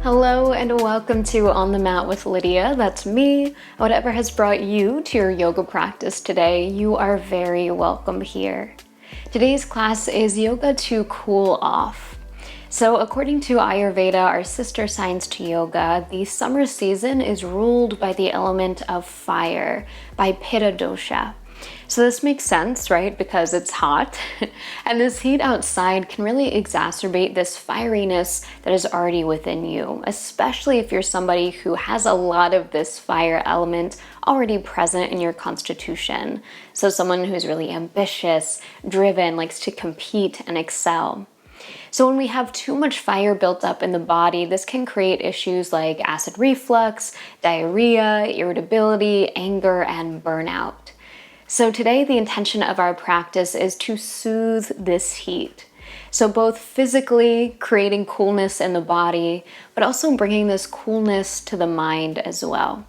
Hello and welcome to On the Mat with Lydia. That's me. Whatever has brought you to your yoga practice today, you are very welcome here. Today's class is yoga to cool off. So according to Ayurveda, our sister science to yoga, the summer season is ruled by the element of fire, by pitta dosha. So this makes sense, right? Because it's hot. And this heat outside can really exacerbate this fieriness that is already within you, especially if you're somebody who has a lot of this fire element already present in your constitution. So someone who's really ambitious, driven, likes to compete and excel. So when we have too much fire built up in the body, this can create issues like acid reflux, diarrhea, irritability, anger, and burnout. So today the intention of our practice is to soothe this heat. So both physically creating coolness in the body, but also bringing this coolness to the mind as well.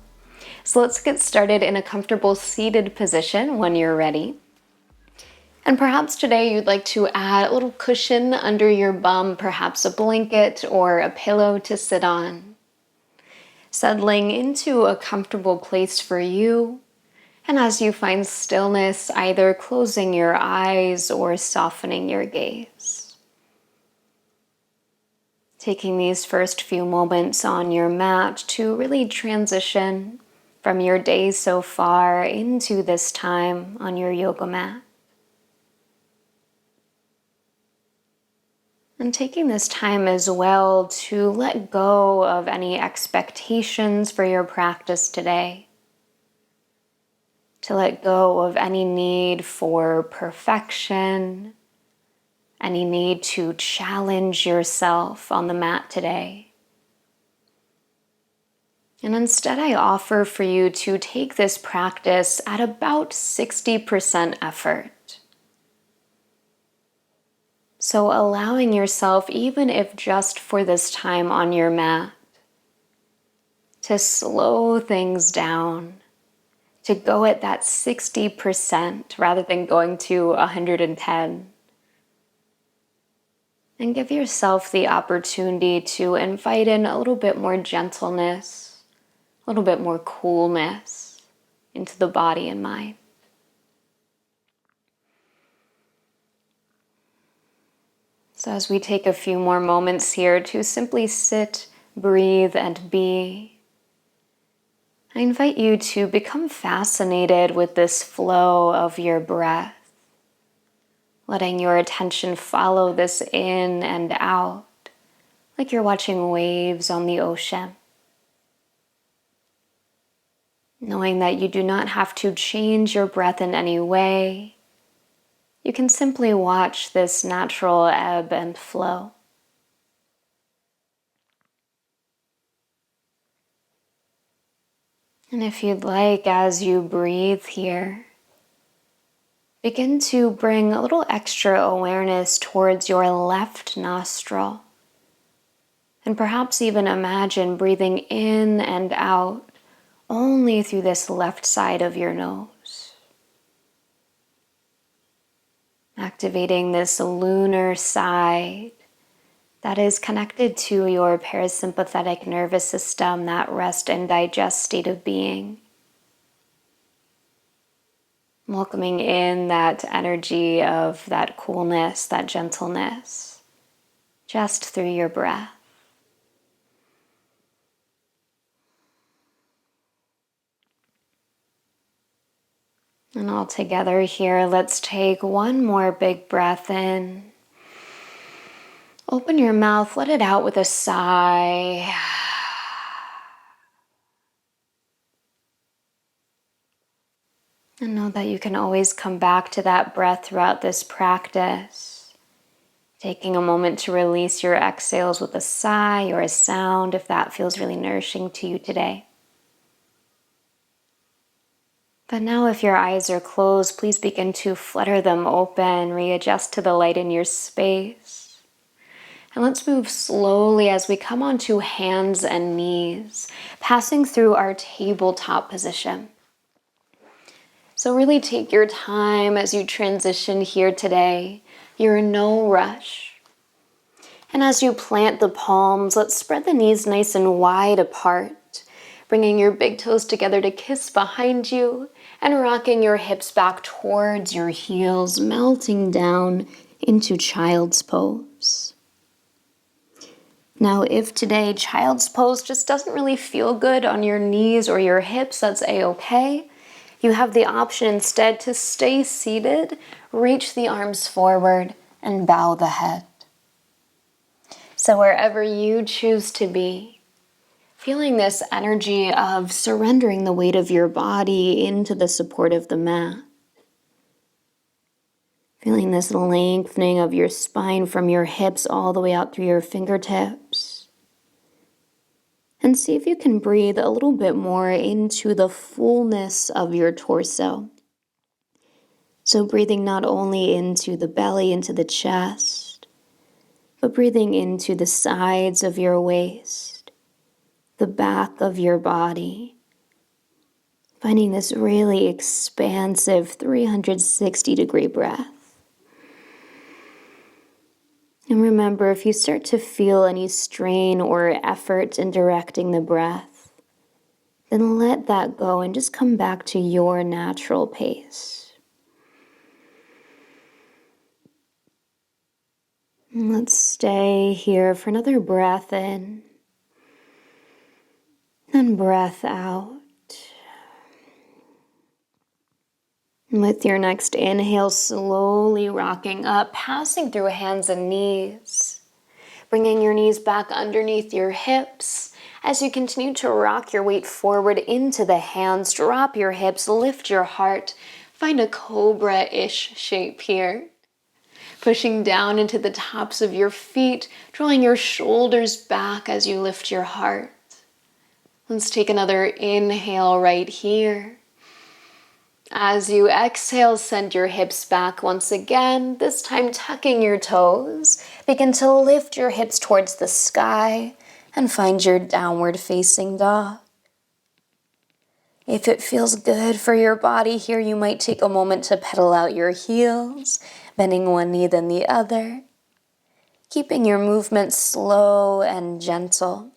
So let's get started in a comfortable seated position when you're ready. And perhaps today you'd like to add a little cushion under your bum, perhaps a blanket or a pillow to sit on. Settling into a comfortable place for you. And as you find stillness, either closing your eyes or softening your gaze. Taking these first few moments on your mat to really transition from your day so far into this time on your yoga mat. And taking this time as well to let go of any expectations for your practice today. To let go of any need for perfection, any need to challenge yourself on the mat today. And instead, I offer for you to take this practice at about 60% effort. So allowing yourself, even if just for this time on your mat, to slow things down. To go at that 60% rather than going to 110. And give yourself the opportunity to invite in a little bit more gentleness, a little bit more coolness into the body and mind. So as we take a few more moments here to simply sit, breathe, and be, I invite you to become fascinated with this flow of your breath, letting your attention follow this in and out, like you're watching waves on the ocean. Knowing that you do not have to change your breath in any way, you can simply watch this natural ebb and flow. And if you'd like, as you breathe here, begin to bring a little extra awareness towards your left nostril. And perhaps even imagine breathing in and out only through this left side of your nose. Activating this lunar side that is connected to your parasympathetic nervous system, that rest and digest state of being. Welcoming in that energy of that coolness, that gentleness, just through your breath. And all together here, let's take one more big breath in. Open your mouth, let it out with a sigh. And know that you can always come back to that breath throughout this practice. Taking a moment to release your exhales with a sigh or a sound if that feels really nourishing to you today. But now if your eyes are closed, please begin to flutter them open, readjust to the light in your space. And let's move slowly as we come onto hands and knees, passing through our tabletop position. So really take your time as you transition here today. You're in no rush. And as you plant the palms, let's spread the knees nice and wide apart, bringing your big toes together to kiss behind you and rocking your hips back towards your heels, melting down into child's pose. Now, if today child's pose just doesn't really feel good on your knees or your hips, that's a-okay. You have the option instead to stay seated, reach the arms forward, and bow the head. So wherever you choose to be, feeling this energy of surrendering the weight of your body into the support of the mat. Feeling this lengthening of your spine from your hips all the way out through your fingertips. And see if you can breathe a little bit more into the fullness of your torso. So breathing not only into the belly, into the chest, but breathing into the sides of your waist, the back of your body. Finding this really expansive 360-degree breath. And remember, if you start to feel any strain or effort in directing the breath, then let that go and just come back to your natural pace. And let's stay here for another breath in, and breath out. And with your next inhale, slowly rocking up, passing through hands and knees, bringing your knees back underneath your hips. As you continue to rock your weight forward into the hands, drop your hips, lift your heart, find a cobra-ish shape here. Pushing down into the tops of your feet, drawing your shoulders back as you lift your heart. Let's take another inhale right here. As you exhale, send your hips back once again, this time tucking your toes. Begin to lift your hips towards the sky and find your downward facing dog. If it feels good for your body here, you might take a moment to pedal out your heels, bending one knee then the other, keeping your movement slow and gentle.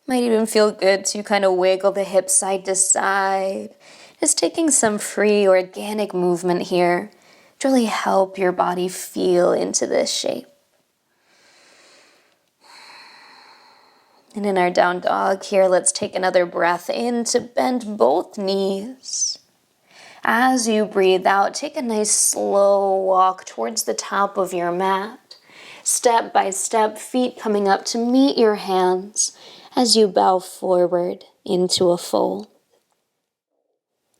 Might even feel good to kind of wiggle the hips side to side, just taking some free organic movement here to really help your body feel into this shape. And in our down dog here, let's take another breath in to bend both knees. As you breathe out, take a nice slow walk towards the top of your mat. Step by step, feet coming up to meet your hands as you bow forward into a fold.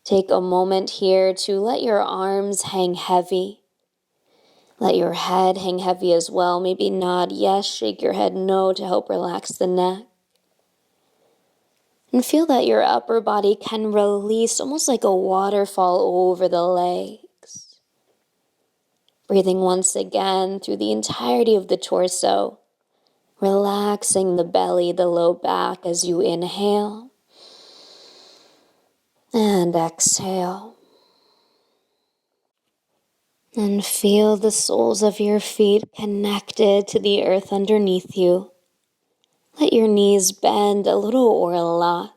Take a moment here to let your arms hang heavy. Let your head hang heavy as well. Maybe nod yes, shake your head no to help relax the neck. And feel that your upper body can release almost like a waterfall over the legs. Breathing once again through the entirety of the torso, relaxing the belly, the low back as you inhale and exhale. And feel the soles of your feet connected to the earth underneath you. Let your knees bend a little or a lot.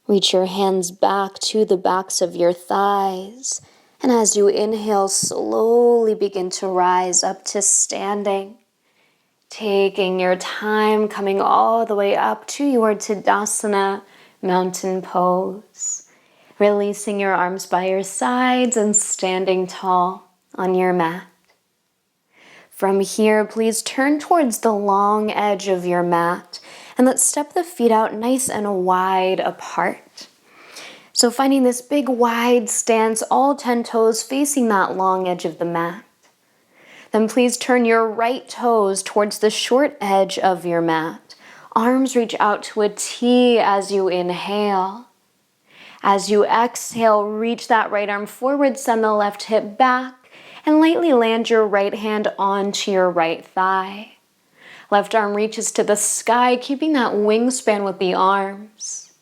Reach your hands back to the backs of your thighs. And as you inhale, slowly begin to rise up to standing. Taking your time, coming all the way up to your Tadasana mountain pose. Releasing your arms by your sides and standing tall on your mat. From here, please turn towards the long edge of your mat and let's step the feet out nice and wide apart. So finding this big wide stance, all 10 toes facing that long edge of the mat. Then please turn your right toes towards the short edge of your mat. Arms reach out to a T as you inhale. As you exhale, reach that right arm forward, send the left hip back, and lightly land your right hand onto your right thigh. Left arm reaches to the sky, keeping that wingspan with the arms.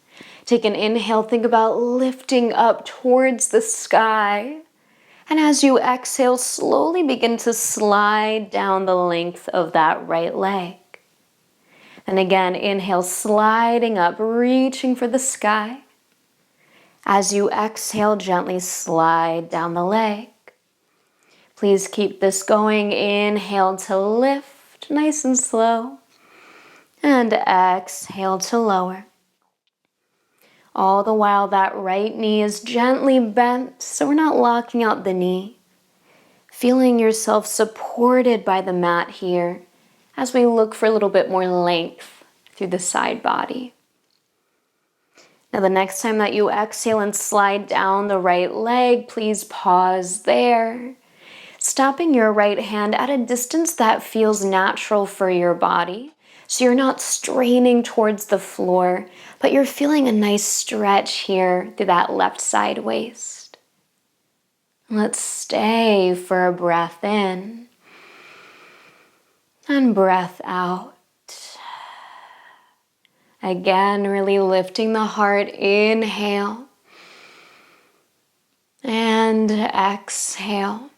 Take an inhale, think about lifting up towards the sky. And as you exhale, slowly begin to slide down the length of that right leg. And again, inhale, sliding up, reaching for the sky. As you exhale, gently slide down the leg. Please keep this going. Inhale to lift, nice and slow. And exhale to lower. All the while that right knee is gently bent, so we're not locking out the knee. Feeling yourself supported by the mat here as we look for a little bit more length through the side body. Now the next time that you exhale and slide down the right leg, please pause there. Stopping your right hand at a distance that feels natural for your body. So you're not straining towards the floor, but you're feeling a nice stretch here through that left side waist. Let's stay for a breath in and breath out. Again, really lifting the heart. Inhale and exhale.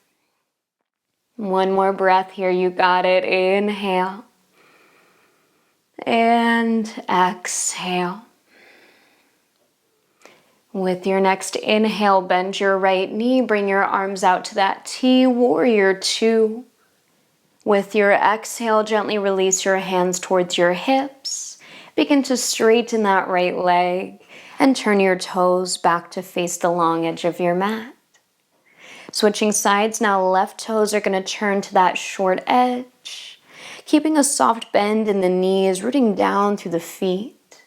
One more breath here. You got it. Inhale and exhale. With your next inhale, bend your right knee. Bring your arms out to that T, warrior two. With your exhale, gently release your hands towards your hips. Begin to straighten that right leg and turn your toes back to face the long edge of your mat. Switching sides now, left toes are going to turn to that short edge, keeping a soft bend in the knees, rooting down through the feet.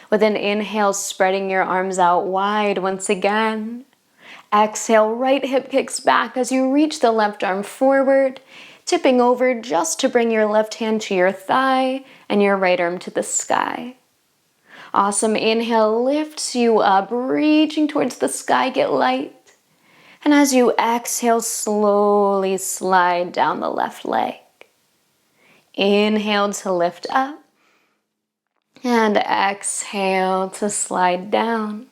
With an inhale, spreading your arms out wide once again. Exhale, right hip kicks back as you reach the left arm forward, tipping over just to bring your left hand to your thigh and your right arm to the sky. Awesome. Inhale lifts you up, reaching towards the sky, get light. And as you exhale, slowly slide down the left leg. Inhale to lift up. And exhale to slide down.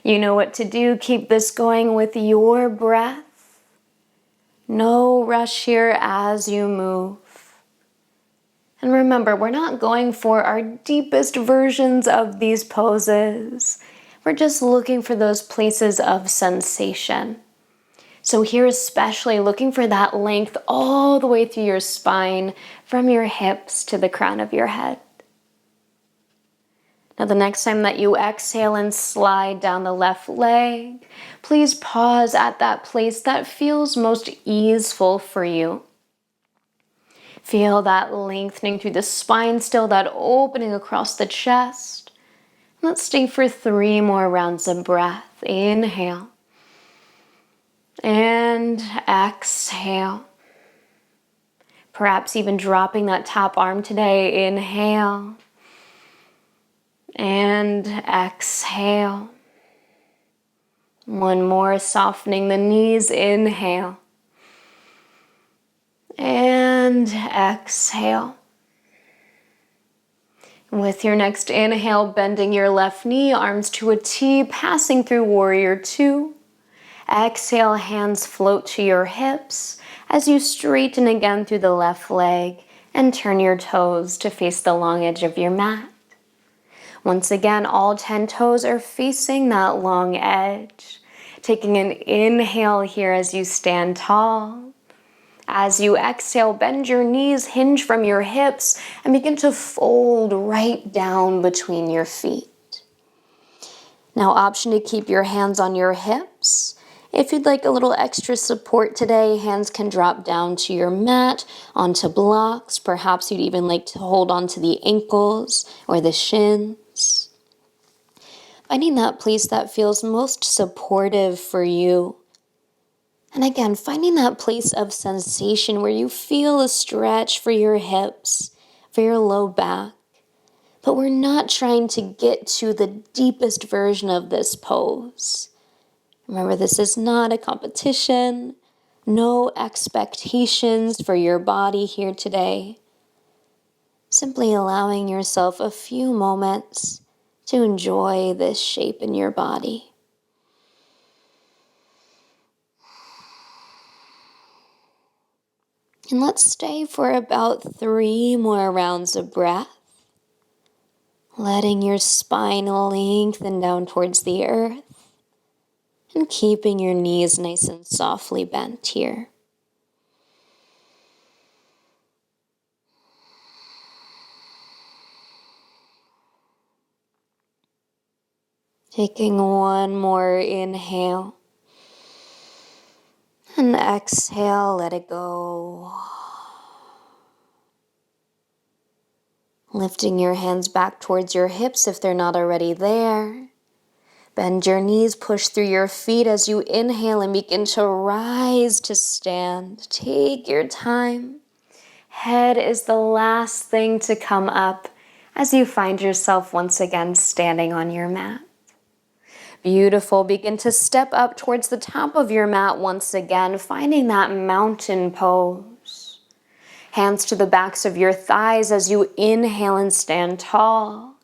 You know what to do. Keep this going with your breath. No rush here as you move. And remember, we're not going for our deepest versions of these poses. We're just looking for those places of sensation. So here especially looking for that length all the way through your spine, from your hips to the crown of your head. Now the next time that you exhale and slide down the left leg, please pause at that place that feels most easeful for you. Feel that lengthening through the spine still, that opening across the chest. Let's stay for 3 more rounds of breath. Inhale. And exhale. Perhaps even dropping that top arm today. Inhale. And exhale. One more, softening the knees. Inhale. And exhale. With your next inhale, bending your left knee, arms to a T, passing through warrior two. Exhale, hands float to your hips as you straighten again through the left leg and turn your toes to face the long edge of your mat. Once again, all 10 toes are facing that long edge. Taking an inhale here as you stand tall. As you exhale, bend your knees, hinge from your hips, and begin to fold right down between your feet. Now, option to keep your hands on your hips. If you'd like a little extra support today, hands can drop down to your mat, onto blocks. Perhaps you'd even like to hold onto the ankles or the shins. Finding that place that feels most supportive for you. And again, finding that place of sensation where you feel a stretch for your hips, for your low back. But we're not trying to get to the deepest version of this pose. Remember, this is not a competition. No expectations for your body here today. Simply allowing yourself a few moments to enjoy this shape in your body. And let's stay for about 3 more rounds of breath, letting your spine lengthen down towards the earth and keeping your knees nice and softly bent here. Taking one more inhale and exhale, let it go. Lifting your hands back towards your hips if they're not already there. Bend your knees, push through your feet as you inhale and begin to rise to stand. Take your time. Head is the last thing to come up as you find yourself once again standing on your mat. Beautiful. Begin to step up towards the top of your mat once again, finding that mountain pose. Hands to the backs of your thighs as you inhale and stand tall.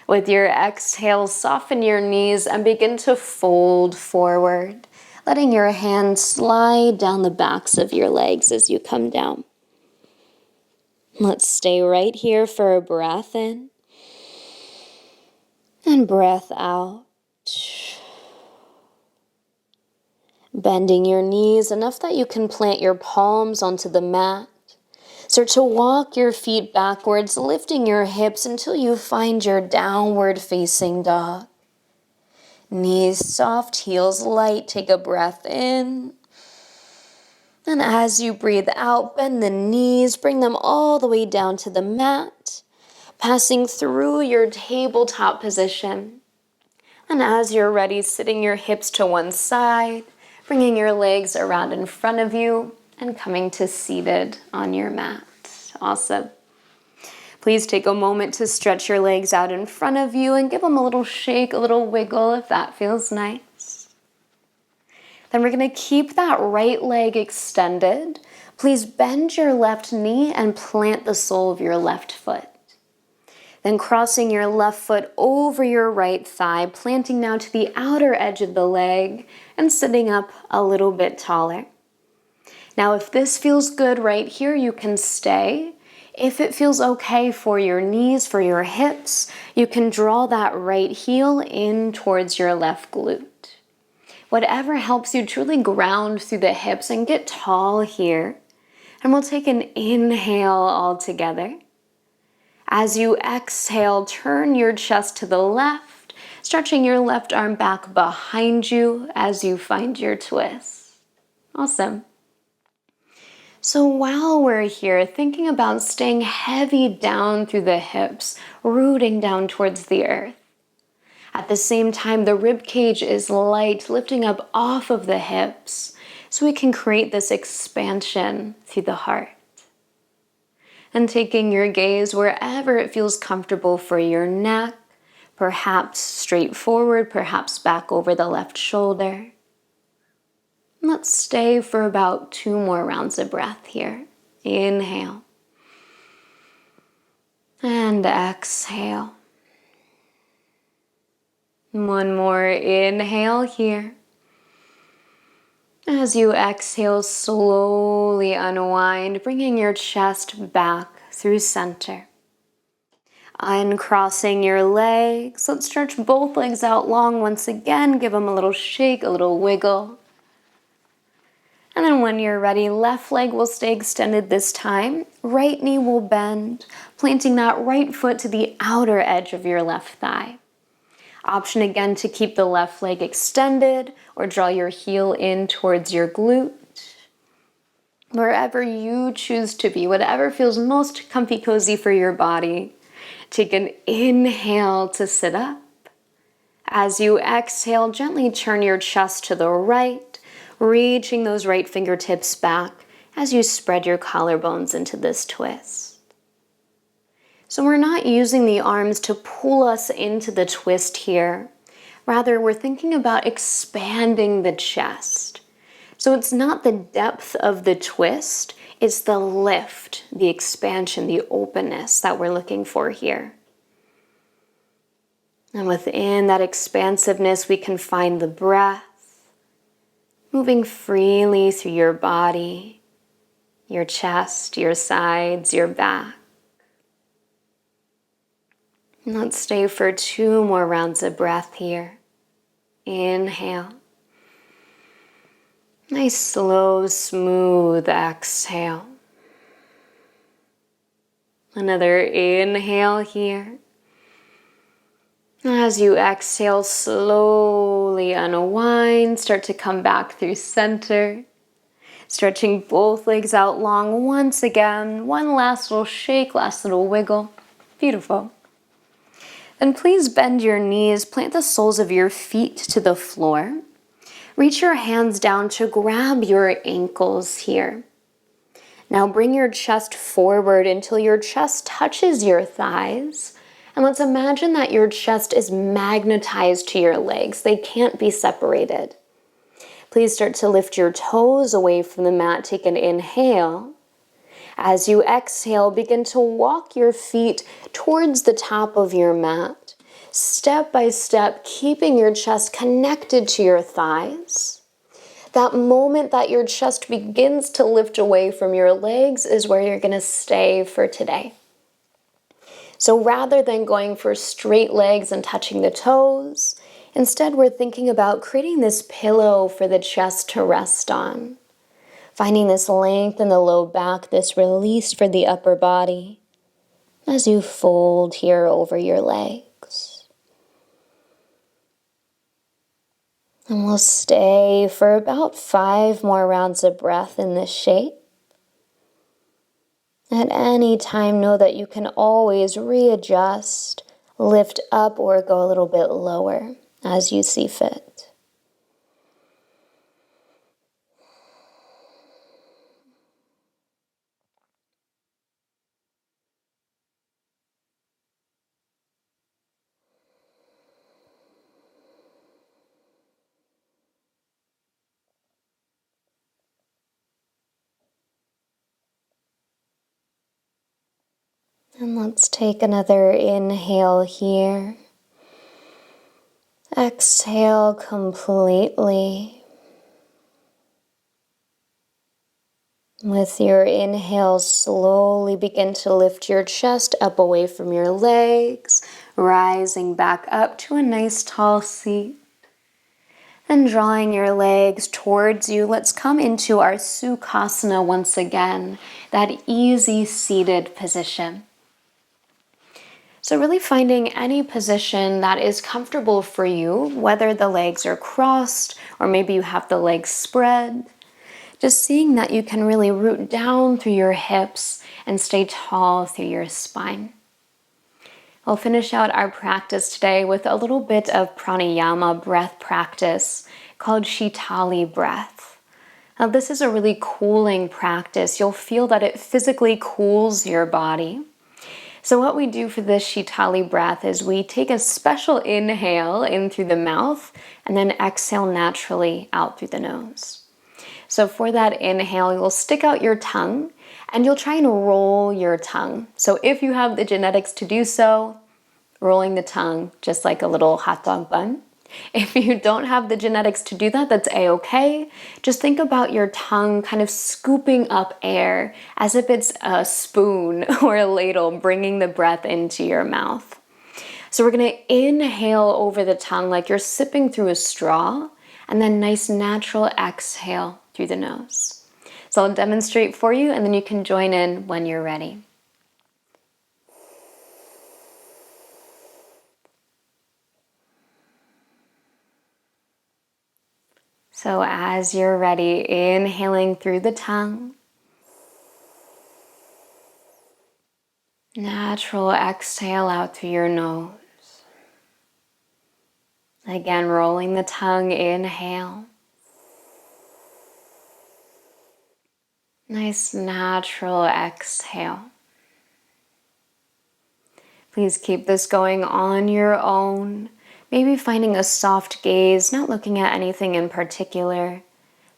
With your exhale, soften your knees and begin to fold forward, letting your hands slide down the backs of your legs as you come down. Let's stay right here for a breath in and breath out. Bending your knees enough that you can plant your palms onto the mat. Start to walk your feet backwards, lifting your hips until you find your downward facing dog. Knees soft, heels light. Take a breath in. And as you breathe out, bend the knees, bring them all the way down to the mat, passing through your tabletop position. And as you're ready, sitting your hips to one side, bringing your legs around in front of you, and coming to seated on your mat. Awesome. Please take a moment to stretch your legs out in front of you and give them a little shake, a little wiggle if that feels nice. Then we're going to keep that right leg extended. Please bend your left knee and plant the sole of your left foot. Then crossing your left foot over your right thigh, planting now to the outer edge of the leg and sitting up a little bit taller. Now, if this feels good right here, you can stay. If it feels okay for your knees, for your hips, you can draw that right heel in towards your left glute. Whatever helps you truly ground through the hips and get tall here. And we'll take an inhale all together. As you exhale, turn your chest to the left, stretching your left arm back behind you as you find your twist. Awesome. So while we're here, thinking about staying heavy down through the hips, rooting down towards the earth. At the same time, the rib cage is light, lifting up off of the hips, so we can create this expansion through the heart. And taking your gaze wherever it feels comfortable for your neck, perhaps straight forward, perhaps back over the left shoulder. Let's stay for about 2 more rounds of breath here. Inhale. And exhale. One more inhale here. As you exhale, slowly unwind, bringing your chest back through center. Uncrossing your legs. Let's stretch both legs out long once again. Give them a little shake, a little wiggle. And then when you're ready, left leg will stay extended this time. Right knee will bend, planting that right foot to the outer edge of your left thigh. Option again to keep the left leg extended or draw your heel in towards your glute. Wherever you choose to be, whatever feels most comfy cozy for your body. Take an inhale to sit up. As you exhale, gently turn your chest to the right, reaching those right fingertips back as you spread your collarbones into this twist. So we're not using the arms to pull us into the twist here. Rather, we're thinking about expanding the chest. So it's not the depth of the twist, it's the lift, the expansion, the openness that we're looking for here. And within that expansiveness, we can find the breath, moving freely through your body, your chest, your sides, your back. And let's stay for 2 more rounds of breath here. Inhale. Nice, slow, smooth exhale. Another inhale here. As you exhale, slowly unwind, start to come back through center. Stretching both legs out long once again. One last little shake, last little wiggle. Beautiful. Then please bend your knees, plant the soles of your feet to the floor. Reach your hands down to grab your ankles here. Now bring your chest forward until your chest touches your thighs. And let's imagine that your chest is magnetized to your legs. They can't be separated. Please start to lift your toes away from the mat. Take an inhale. As you exhale, begin to walk your feet towards the top of your mat. Step by step, keeping your chest connected to your thighs. That moment that your chest begins to lift away from your legs is where you're going to stay for today. So rather than going for straight legs and touching the toes, instead we're thinking about creating this pillow for the chest to rest on. Finding this length in the low back, this release for the upper body as you fold here over your legs. And we'll stay for about 5 more rounds of breath in this shape. At any time, know that you can always readjust, lift up, or go a little bit lower as you see fit. And let's take another inhale here. Exhale completely. With your inhale, slowly begin to lift your chest up away from your legs, rising back up to a nice tall seat. And drawing your legs towards you, let's come into our Sukhasana once again, that easy seated position. So really finding any position that is comfortable for you, whether the legs are crossed or maybe you have the legs spread. Just seeing that you can really root down through your hips and stay tall through your spine. We'll finish out our practice today with a little bit of pranayama breath practice called Shitali breath. Now this is a really cooling practice. You'll feel that it physically cools your body. So what we do for this Shitali breath is we take a special inhale in through the mouth and then exhale naturally out through the nose. So for that inhale, you'll stick out your tongue and you'll try and roll your tongue. So if you have the genetics to do so, rolling the tongue just like a little hot dog bun. If you don't have the genetics to do that, that's a-okay. Just think about your tongue kind of scooping up air as if it's a spoon or a ladle, bringing the breath into your mouth. So we're going to inhale over the tongue like you're sipping through a straw, and then nice natural exhale through the nose. So I'll demonstrate for you, and then you can join in when you're ready. So as you're ready, inhaling through the tongue. Natural exhale out through your nose. Again, rolling the tongue, inhale. Nice natural exhale. Please keep this going on your own. Maybe finding a soft gaze, not looking at anything in particular,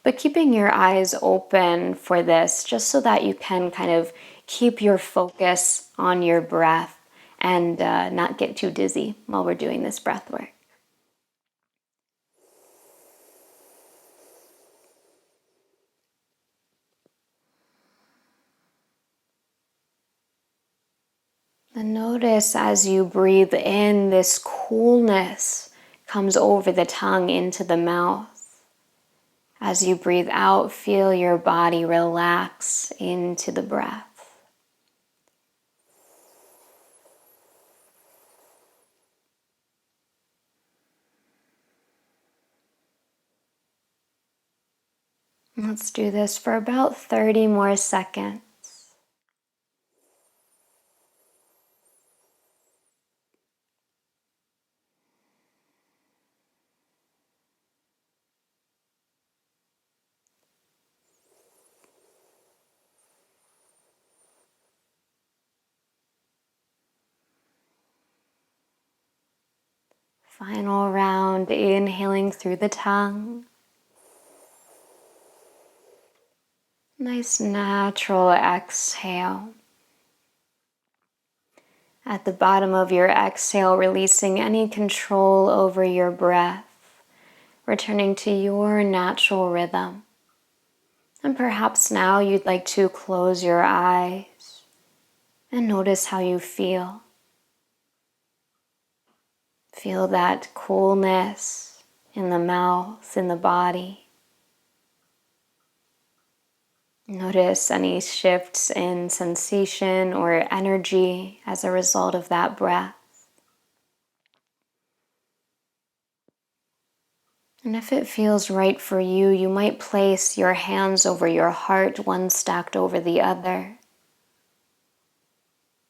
but keeping your eyes open for this, just so that you can kind of keep your focus on your breath and not get too dizzy while we're doing this breath work. And notice as you breathe in, this coolness comes over the tongue into the mouth. As you breathe out, feel your body relax into the breath. Let's do this for about 30 more seconds. Final round, inhaling through the tongue. Nice natural exhale. At the bottom of your exhale, releasing any control over your breath, returning to your natural rhythm. And perhaps now you'd like to close your eyes and notice how you feel. Feel that coolness in the mouth, in the body. Notice any shifts in sensation or energy as a result of that breath. And if it feels right for you, you might place your hands over your heart, one stacked over the other.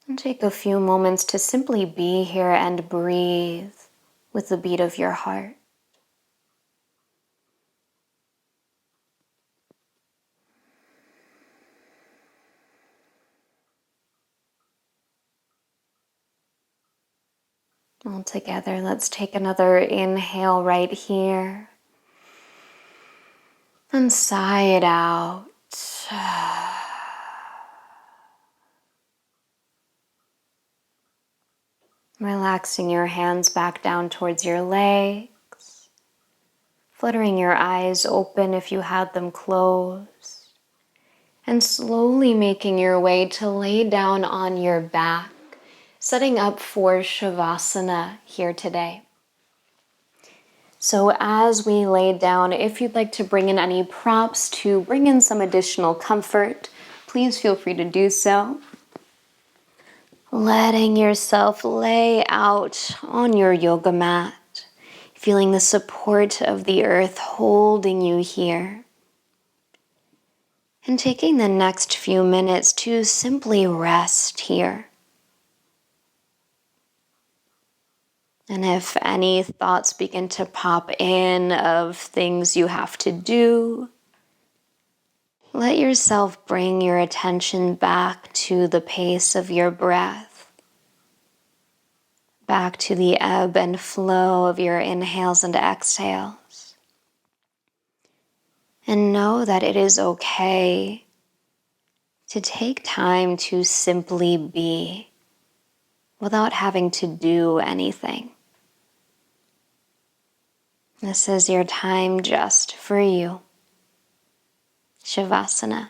And take a few moments to simply be here and breathe with the beat of your heart. All together, let's take another inhale right here. And sigh it out. Relaxing your hands back down towards your legs. Fluttering your eyes open if you had them closed. And slowly making your way to lay down on your back, setting up for Shavasana here today. So as we lay down, if you'd like to bring in any props to bring in some additional comfort, please feel free to do so. Letting yourself lay out on your yoga mat, feeling the support of the earth holding you here. And taking the next few minutes to simply rest here. And if any thoughts begin to pop in of things you have to do, let yourself bring your attention back to the pace of your breath, back to the ebb and flow of your inhales and exhales. And know that it is okay to take time to simply be without having to do anything. This is your time just for you. Shavasana.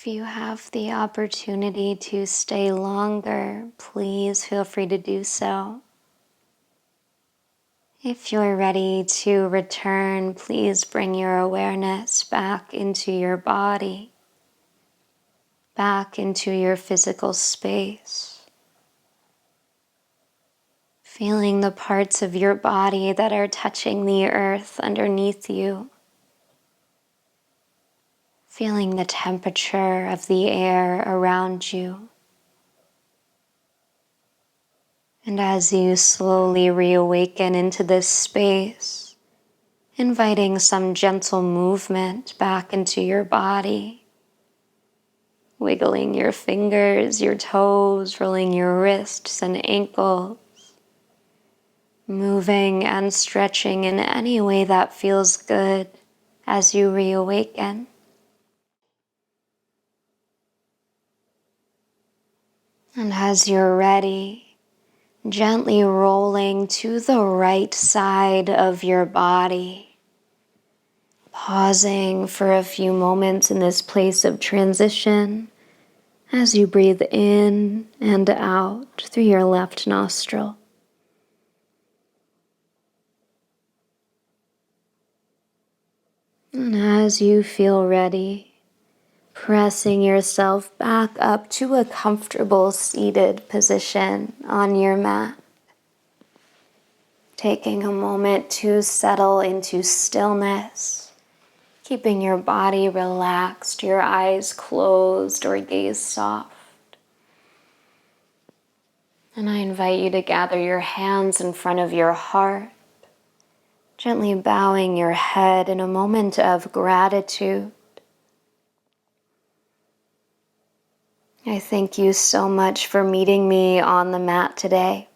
If you have the opportunity to stay longer, please feel free to do so. If you're ready to return, please bring your awareness back into your body, back into your physical space. Feeling the parts of your body that are touching the earth underneath you. Feeling the temperature of the air around you. And as you slowly reawaken into this space, inviting some gentle movement back into your body, wiggling your fingers, your toes, rolling your wrists and ankles, moving and stretching in any way that feels good as you reawaken. And as you're ready, gently rolling to the right side of your body, pausing for a few moments in this place of transition as you breathe in and out through your left nostril. And as you feel ready, pressing yourself back up to a comfortable seated position on your mat. Taking a moment to settle into stillness, keeping your body relaxed, your eyes closed or gaze soft. And I invite you to gather your hands in front of your heart, gently bowing your head in a moment of gratitude. I thank you so much for meeting me on the mat today.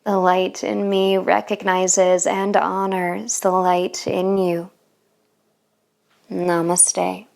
The light in me recognizes and honors the light in you. Namaste.